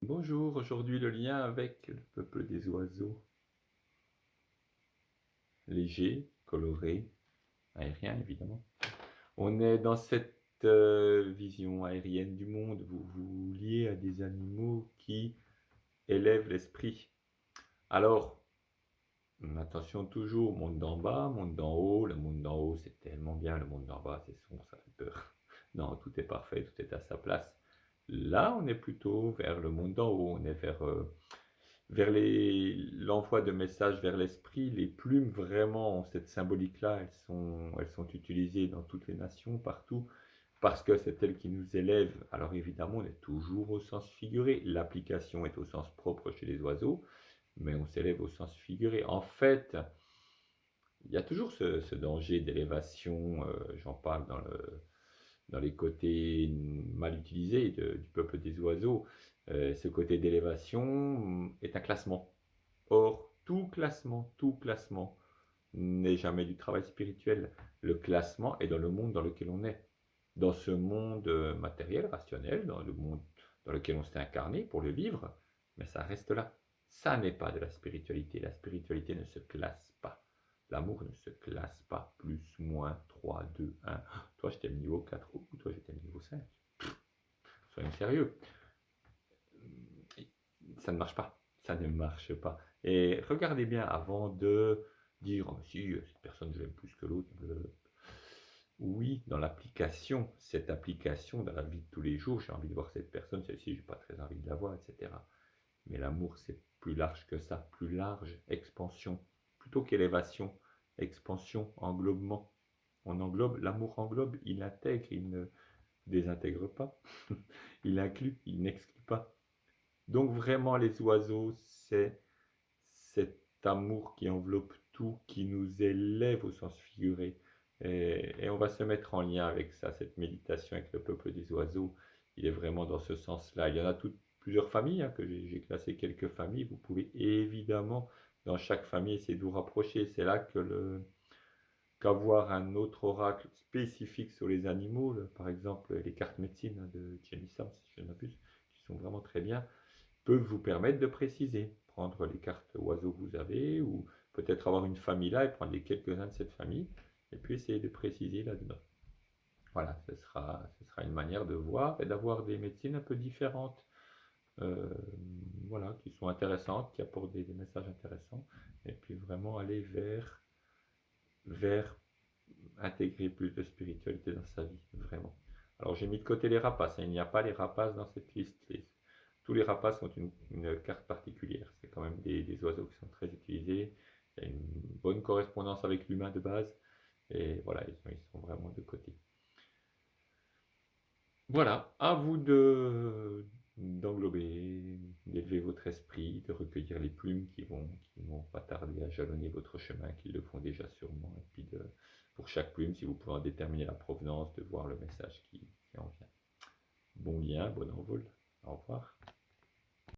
Bonjour, aujourd'hui le lien avec le peuple des oiseaux. Léger, coloré, aérien évidemment. On est dans cette vision aérienne du monde. Vous vous liez à des animaux qui élèvent l'esprit. Alors, attention toujours, monde d'en bas, monde d'en haut. Le monde d'en haut, c'est tellement bien. Le monde d'en bas, c'est sombre, ça fait peur. Non, tout est parfait, tout est à sa place. Là, on est plutôt vers le monde d'en haut. On est vers l'envoi de messages vers l'esprit. Les plumes vraiment ont cette symbolique-là, elles sont utilisées dans toutes les nations, partout, parce que c'est elles qui nous élèvent. Alors évidemment, on est toujours au sens figuré. L'application est au sens propre chez les oiseaux, mais on s'élève au sens figuré. En fait, il y a toujours ce danger d'élévation, j'en parle dans les côtés mal utilisés du peuple des oiseaux. Ce côté d'élévation est un classement. Or, tout classement n'est jamais du travail spirituel. Le classement est dans le monde dans lequel on est. Dans ce monde matériel, rationnel, dans le monde dans lequel on s'est incarné pour le vivre, mais ça reste là. Ça n'est pas de la spiritualité. La spiritualité ne se classe pas. L'amour ne se classe pas. Plus, moins, 3, 2, 1. Toi, j'étais le niveau 4 ou toi, j'étais le niveau 5. Soyons sérieux. Ça ne marche pas. Ça ne marche pas. Et regardez bien avant de dire oh, si cette personne je l'aime plus que l'autre. Oui, dans l'application, cette application dans la vie de tous les jours, j'ai envie de voir cette personne, celle-ci, j'ai pas très envie de la voir, etc. Mais l'amour, c'est plus large que ça, plus large, expansion, plutôt qu'élévation, expansion, englobement. On englobe, l'amour englobe, il intègre, il ne désintègre pas, il inclut, il n'exclut pas. Donc vraiment, les oiseaux, c'est cet amour qui enveloppe tout, qui nous élève au sens figuré. Et on va se mettre en lien avec ça, cette méditation avec le peuple des oiseaux. Il est vraiment dans ce sens-là. Il y en a plusieurs familles, hein, que j'ai classé quelques familles. Vous pouvez évidemment, dans chaque famille, essayer de vous rapprocher. C'est là qu'avoir un autre oracle spécifique sur les animaux, par exemple les cartes médecine de Jenny Sam, si je ne m'abuse, qui sont vraiment très bien, peuvent vous permettre de préciser, prendre les cartes oiseaux que vous avez, ou peut-être avoir une famille là et prendre les quelques-uns de cette famille, et puis essayer de préciser là-dedans. Voilà, ce sera une manière de voir et d'avoir des médecines un peu différentes, euh, voilà, qui sont intéressantes, qui apportent des messages intéressants, et puis vraiment aller vers intégrer plus de spiritualité dans sa vie, vraiment. Alors j'ai mis de côté les rapaces, hein, il n'y a pas les rapaces dans cette liste. Tous les rapaces ont une carte particulière, c'est quand même des oiseaux qui sont très utilisés, il y a une bonne correspondance avec l'humain de base, et voilà, ils sont vraiment de côté. Voilà, à vous d'englober, d'élever votre esprit, de recueillir les plumes qui vont pas tarder à jalonner votre chemin, qui le font déjà sûrement, et puis pour chaque plume, si vous pouvez en déterminer la provenance, de voir le message qui en vient. Bon lien, bon envol, au revoir.